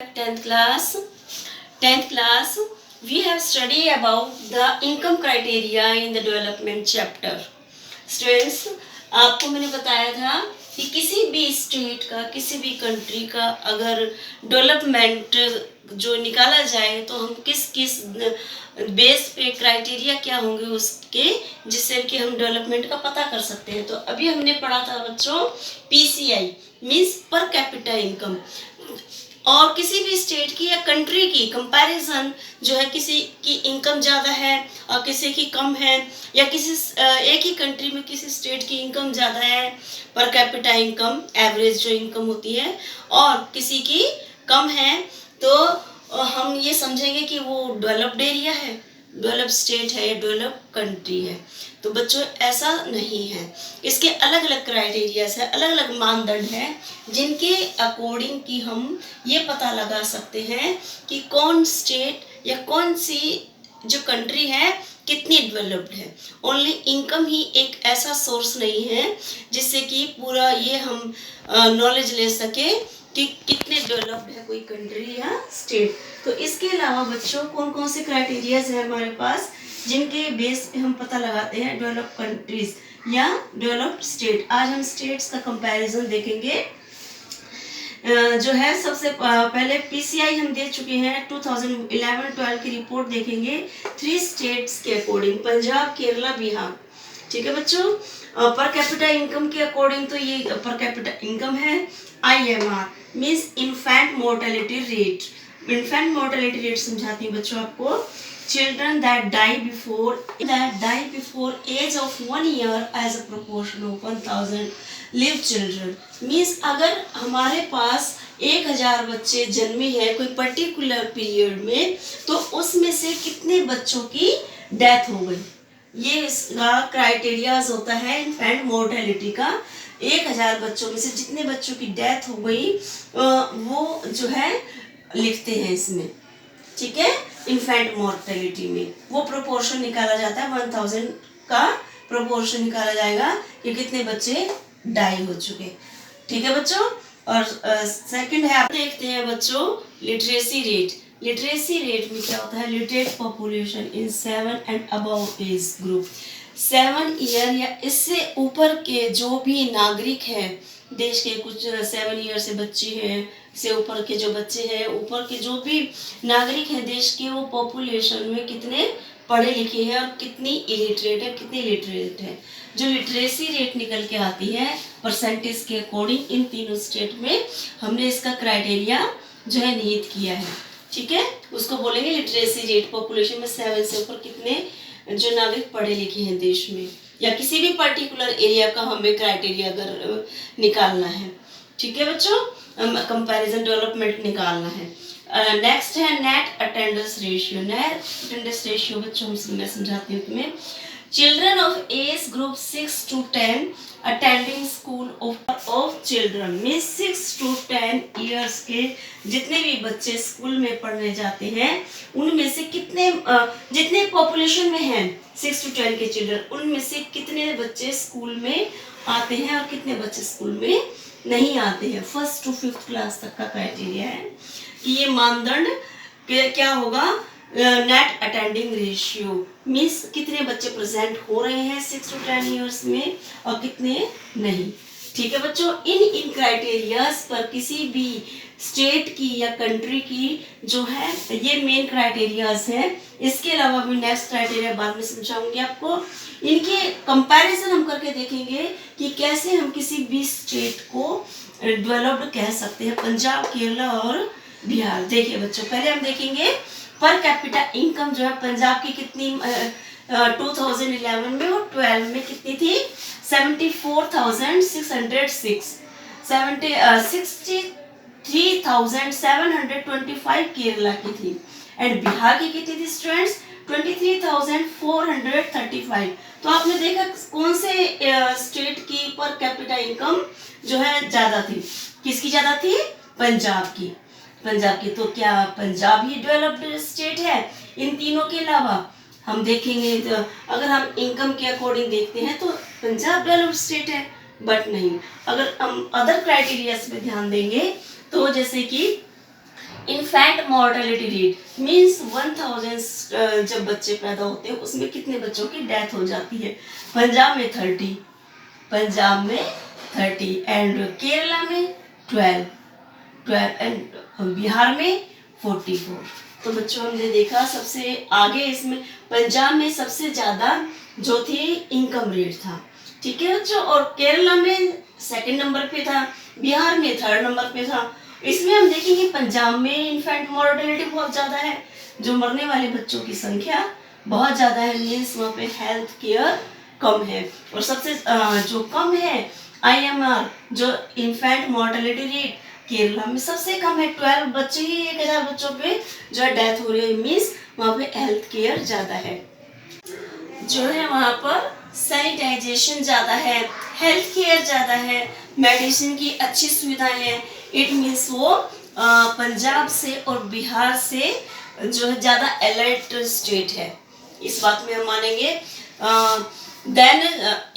10th class. 10th class, we have studied about the income criteria in the development chapter. Students, आपको मैंने बताया था कि किसी भी स्टेट का, किसी भी कंट्री का अगर डेवलपमेंट जो निकाला जाए तो हम किस किस बेस पे क्राइटेरिया क्या होंगे उसके, जिससे कि हम डेवलपमेंट का पता कर सकते हैं। तो अभी हमने पढ़ा था बच्चों PCI means per capita income, और किसी भी स्टेट की या कंट्री की कंपैरिजन जो है, किसी की इनकम ज़्यादा है और किसी की कम है, या किसी एक ही कंट्री में किसी स्टेट की इनकम ज़्यादा है, पर कैपिटा इनकम एवरेज जो इनकम होती है, और किसी की कम है, तो हम ये समझेंगे कि वो डेवलप्ड एरिया है, डेवलप स्टेट है या डेवलप कंट्री है। तो बच्चों ऐसा नहीं है, इसके अलग अलग क्राइटेरियाज है, अलग अलग मानदंड है, जिनके अकॉर्डिंग कि हम ये पता लगा सकते हैं कि कौन स्टेट या कौन सी जो कंट्री है कितनी डेवलप्ड है। ओनली इनकम ही एक ऐसा सोर्स नहीं है जिससे कि पूरा ये हम नॉलेज ले सके कि कितने डेवलप्ड है कोई कंट्री या स्टेट। तो इसके अलावा बच्चों कौन कौन से क्राइटेरियाज है हमारे पास, जिनके बेस पे हम पता लगाते हैं डेवलप्ड कंट्रीज या डेवलप्ड स्टेट। आज हम स्टेट्स का कंपैरिजन देखेंगे। जो है सबसे पहले पीसीआई हम दे चुके हैं, 2011-12 की रिपोर्ट देखेंगे 3 स्टेट्स के अकॉर्डिंग, पंजाब, केरला, बिहार। ठीक है बच्चों, पर कैपिटा इनकम के अकॉर्डिंग तो ये पर कैपिटा इनकम है। IMR means infant mortality rate. Infant mortality rate समझाती हूँ बच्चों आपको। Children that die before age of 1 year as a proportion of 1000 live children means अगर हमारे पास 1000 बच्चे जन्मे हैं कोई पर्टिकुलर पीरियड में, तो उसमें से कितने बच्चों की डेथ हो गई, ये इसका क्राइटेरियाज होता है इन्फेंट मोर्टेलिटी का। 1000 बच्चों में से जितने बच्चों की डेथ हो गई वो जो है लिखते हैं इसमें। ठीक है, इन्फेंट मोर्टेलिटी में वो प्रोपोर्शन निकाला जाता है, 1000 का प्रोपोर्शन निकाला जाएगा कि कितने बच्चे डाई हो चुके। ठीक है बच्चों, और सेकंड है, आप देखते हैं बच्चों लिटरेसी रेट। लिटरेसी रेट में क्या होता है, literate population in 7 and above age group. 7 year या इससे ऊपर के जो भी नागरिक हैं देश के, कुछ 7 ईयर से बच्चे हैं, से ऊपर के जो बच्चे हैं, ऊपर के जो भी नागरिक हैं देश के, वो पॉपुलेशन में कितने पढ़े लिखे हैं और कितनी इलिटरेट है, कितनी लिटरेट है। जो लिटरेसी रेट निकल के आती है परसेंटेज के अकॉर्डिंग, इन तीनों स्टेट में हमने इसका क्राइटेरिया जो है निहित किया है। ठीक है, उसको बोलेंगे लिटरेसी रेट। पॉपुलेशन में 7 से ऊपर कितने जो नागरिक पढ़े लिखे हैं देश में, या किसी भी पर्टिकुलर एरिया का हमें क्राइटेरिया अगर निकालना है। ठीक है बच्चों, कंपैरिजन डेवलपमेंट निकालना है। नेक्स्ट है net attendance ratio. Net attendance ratio बच्चों मैं समझाती हूँ तुम्हें। Children of age group 6 to 10 attending school of children means 6 to 10 years के जितने भी बच्चे स्कूल में पढ़ने जाते हैं, उनमें से कितने जितने पॉपुलेशन में हैं 6 to 10 के चिल्ड्रन, उनमें से कितने बच्चे स्कूल में आते हैं और कितने बच्चे स्कूल में नहीं आते हैं। 1st to 5th क्लास तक का क्राइटेरिया है कि ये मानदंड क्या होगा, नेट अटेंडिंग रेशियो मीन्स कितने बच्चे प्रेजेंट हो रहे हैं 6 to 10 ईयर्स में और कितने नहीं। ठीक है बच्चों, इन क्राइटेरियाज पर किसी भी स्टेट की या कंट्री की जो है ये मेन क्राइटेरियाज है। इसके अलावा भी नेक्स्ट क्राइटेरिया बाद में समझाऊंगी आपको। इनके कंपैरिजन हम करके देखेंगे कि कैसे हम किसी भी स्टेट को डेवलप्ड कह सकते हैं, पंजाब, केरला और बिहार। देखिए बच्चों, पहले हम देखेंगे पर कैपिटा इनकम जो है पंजाब की कितनी 2011 में और 12 में कितनी थी, 74,606, 63,725 केरला की थी, एंड बिहार की कितनी थी स्टूडेंट्स, 23,435। तो आपने देखा कौन से स्टेट की पर कैपिटा इनकम जो है ज्यादा थी, किसकी ज्यादा थी, पंजाब की। तो क्या पंजाब ही डेवलप्ड स्टेट है? इन तीनों के अलावा हम देखेंगे तो अगर हम इनकम के अकॉर्डिंग देखते हैं तो पंजाब डेवलप्ड स्टेट है, बट नहीं। अगर हम अदर क्राइटेरियाज पे ध्यान देंगे तो जैसे कि इन्फेंट मॉर्टेलिटी रेट मीन्स 1000 जब बच्चे पैदा होते हैं उसमें कितने बच्चों की डेथ हो जाती है। पंजाब में 30, पंजाब में 30 एंड केरला में 12 एंड बिहार में 44। तो बच्चों हमने देखा सबसे आगे इसमें पंजाब में सबसे ज़्यादा जो थी इनकम रेट था, ठीक है बच्चों, और केरला में सेकंड नंबर पे था, बिहार में थर्ड नंबर पे था। इसमें हम देखेंगे पंजाब में इन्फेंट मॉर्टेलिटी बहुत ज़्यादा है, जो मरने वाले बच्चों की संख्या बहुत ज़्यादा है, मीन्स वहाँ पे हेल्थ केयर कम है। और सबसे जो कम है IMR जो इन्फेंट मॉर्टेलिटी रेट केरला में सबसे कम है, 12 बच्चे ही 1000 बच्चों पे जो है डेथ हो रही है, मीन्स वहाँ पे हेल्थ केयर ज़्यादा है, जो है वहाँ पर सैनिटाइजेशन ज़्यादा है, हेल्थ केयर ज़्यादा है, मेडिसिन की अच्छी सुविधाएं हैं। इट मीन्स वो पंजाब से और बिहार से जो है ज़्यादा अलर्ट स्टेट है, इस बात में हम मानेंगे। देन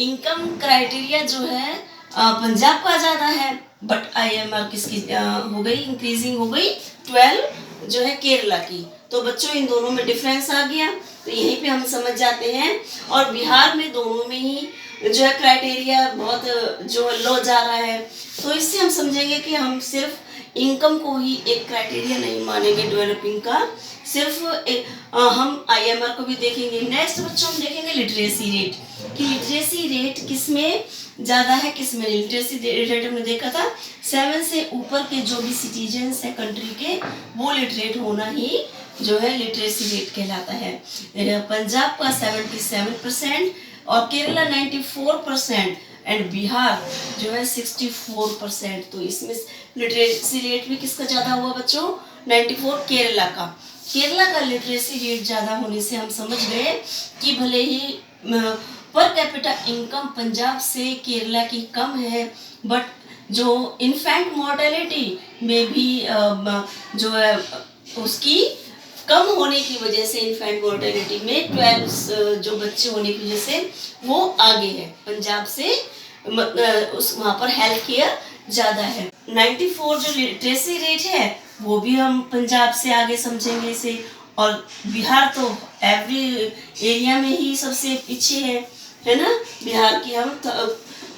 इनकम क्राइटेरिया जो है पंजाब का ज़्यादा है, बट IMR किसकी हो गई, इंक्रीजिंग हो गई 12 जो है केरला की। तो बच्चों इन दोनों में डिफरेंस आ गया, तो यहीं पे हम समझ जाते हैं। और बिहार में दोनों में ही जो है क्राइटेरिया बहुत जो लो जा रहा है, तो इससे हम समझेंगे कि हम सिर्फ इनकम को ही एक क्राइटेरिया नहीं मानेंगे डेवलपिंग का, सिर्फ हम IMR को भी देखेंगे। नेक्स्ट बच्चों हम देखेंगे लिटरेसी रेट, कि लिटरेसी रेट किस में ज़्यादा है किस में। लिटरेसी रेट हमने देखा था 7 से ऊपर के जो भी सिटीजन्स हैं कंट्री के, वो लिटरेट होना ही जो है लिटरेसी रेट कहलाता है। पंजाब का 77% और केरला 94% एंड बिहार जो है 64%। तो इसमें लिटरेसी रेट भी किसका ज़्यादा हुआ बच्चों, 94 केरला का। केरला का लिटरेसी रेट ज़्यादा होने से हम समझ गए कि भले ही पर कैपिटा इनकम पंजाब से केरला की कम है, बट जो इन्फेंट मॉर्टेलिटी में भी जो है उसकी कम होने की वजह से इन्फेंट मॉर्टेलिटी में 12 जो बच्चे होने की वजह से वो आगे है पंजाब से, उस वहाँ पर हेल्थ केयर ज़्यादा है। 94 जो लिटरेसी रेट है वो भी हम पंजाब से आगे समझेंगे इसे, और बिहार तो एवरी एरिया में ही सबसे पीछे है ना। बिहार की हम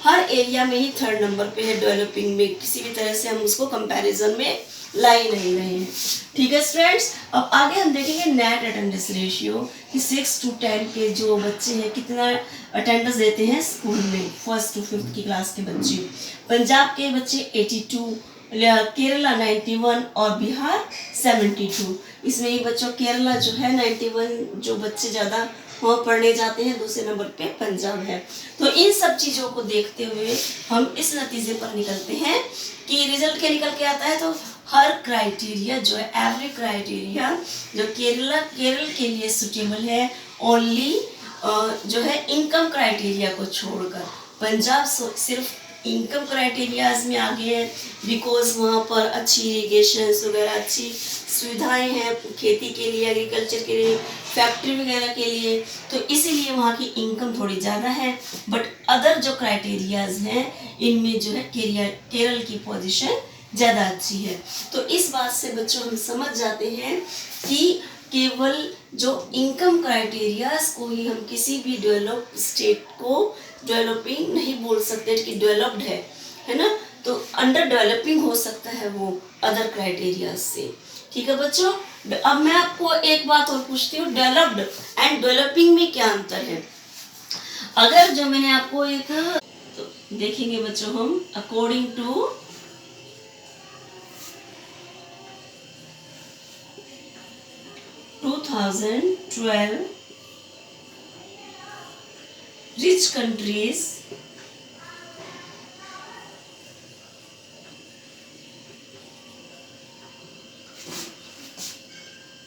हर एरिया में ही थर्ड नंबर पे है डेवलपिंग में, किसी भी तरह से हम उसको कंपैरिजन में ला ही नहीं रहे हैं, ठीक है स्टूडेंट्स। अब आगे हम देखेंगे नेट अटेंडेंस रेशियो, कि 6 to 10 के जो बच्चे हैं कितना अटेंडेंस देते हैं स्कूल में, 1st to 5th की क्लास के बच्चे। पंजाब के बच्चे 82, केरला 91 और बिहार 72। इसमें ही बच्चों केरला जो है 91 जो बच्चे ज़्यादा वहाँ पढ़ने जाते हैं, दूसरे नंबर पे पंजाब है। तो इन सब चीज़ों को देखते हुए हम इस नतीजे पर निकलते हैं कि रिजल्ट क्या निकल के आता है। तो हर क्राइटेरिया जो है, एवरी क्राइटेरिया जो केरल के लिए सुटेबल है, ओनली जो है इनकम क्राइटेरिया को छोड़कर। पंजाब सिर्फ इनकम क्राइटेरियाज में आगे है, बिकॉज वहाँ पर अच्छी इरीगेशन वगैरह अच्छी सुविधाएं हैं खेती के लिए, एग्रीकल्चर के लिए, फैक्ट्री वगैरह के लिए, तो इसीलिए वहाँ की इनकम थोड़ी ज़्यादा है। बट अदर जो क्राइटेरियाज हैं इनमें जो है केरल की पोजीशन ज़्यादा अच्छी है। तो इस बात से बच्चों हम समझ जाते हैं कि केवल जो इनकम क्राइटेरियाज को ही हम किसी भी डेवलप स्टेट को डेवलपिंग नहीं बोल सकते कि डेवलप्ड है ना। तो अंडर डेवलपिंग हो सकता है वो अदर क्राइटेरियाज से, ठीक है बच्चों। अब मैं आपको एक बात और पूछती हूँ, डेवलप्ड एंड डेवलपिंग में क्या अंतर है। अगर जो मैंने आपको एक तो देखेंगे बच्चों हम according to 2012 rich countries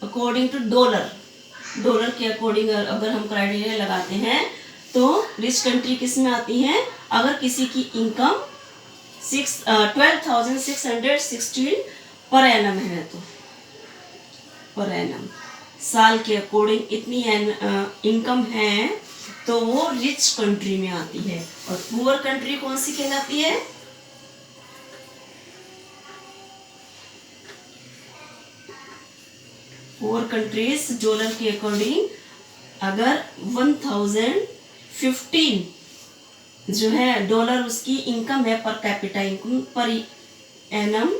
according to dollar के अकॉर्डिंग अगर हम क्राइटेरिया लगाते हैं तो रिच कंट्री किस में आती हैं, अगर किसी की इनकम 12,616 पर एनम है, तो पर एनम साल के अकॉर्डिंग इतनी इनकम है तो वो रिच कंट्री में आती है। और पुअर कंट्री कौन सी कहलाती है, पुअर कंट्रीज डॉलर के अकॉर्डिंग अगर 1015 जो है डॉलर उसकी इनकम है per capita income per annum,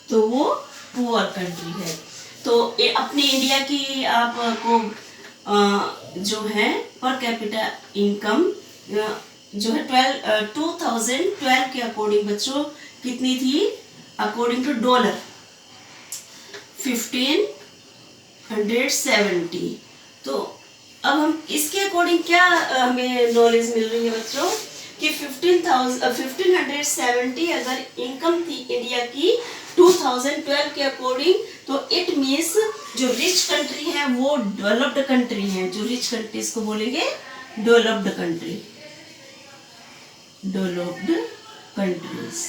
तो वो पुअर कंट्री है। तो अपने इंडिया की आपको जो है पर कैपिटा इनकम जो है 2012 के अकॉर्डिंग बच्चों कितनी थी, अकॉर्डिंग टू डॉलर 1570। तो अब हम इसके अकॉर्डिंग क्या हमें नॉलेज मिल रही है बच्चों कि 1570 अगर इनकम थी इंडिया की 2012 के अकॉर्डिंग, तो इट मीन्स जो रिच कंट्री है वो डेवलप्ड कंट्री है। जो रिच कंट्रीज को बोलेंगे डेवलप्ड कंट्री, डेवलप्ड कंट्रीज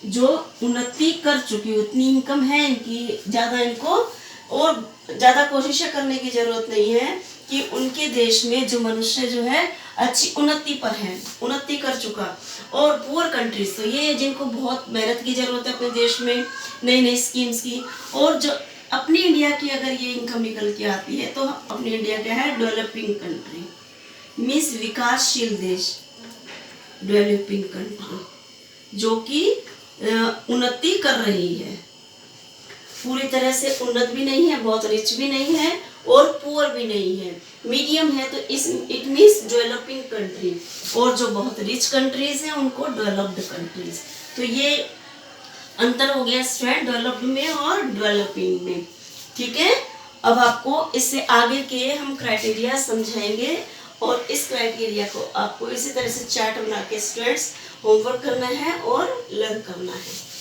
जो उन्नति कर चुकी, उतनी इनकम है इनकी, ज्यादा इनको और ज्यादा कोशिशें करने की जरूरत नहीं है कि उनके देश में जो मनुष्य जो है अच्छी उन्नति पर है, उन्नति कर चुका। और पुअर कंट्रीज तो ये जिनको बहुत मेहनत की जरूरत है अपने देश में नई नई स्कीम्स की, और जो अपनी इंडिया की अगर ये इनकम निकल के आती है तो अपनी इंडिया क्या है, डेवलपिंग कंट्री मीन्स विकासशील देश, डेवलपिंग कंट्री जो कि उन्नति कर रही है, पूरी तरह से उन्नत भी नहीं है, बहुत रिच भी नहीं है और पुअर भी नहीं है, मीडियम है, तो इस इट मीन्स डेवलपिंग कंट्री। और जो बहुत रिच कंट्रीज हैं उनको डेवलप्ड कंट्रीज। तो ये अंतर हो गया स्टूडेंट डेवलप्ड में और डेवलपिंग में, ठीक है। अब आपको इससे आगे के हम क्राइटेरिया समझाएंगे और इस क्राइटेरिया को आपको इसी तरह से चार्ट बना के स्टूडेंट्स होमवर्क करना है और लर्न करना है।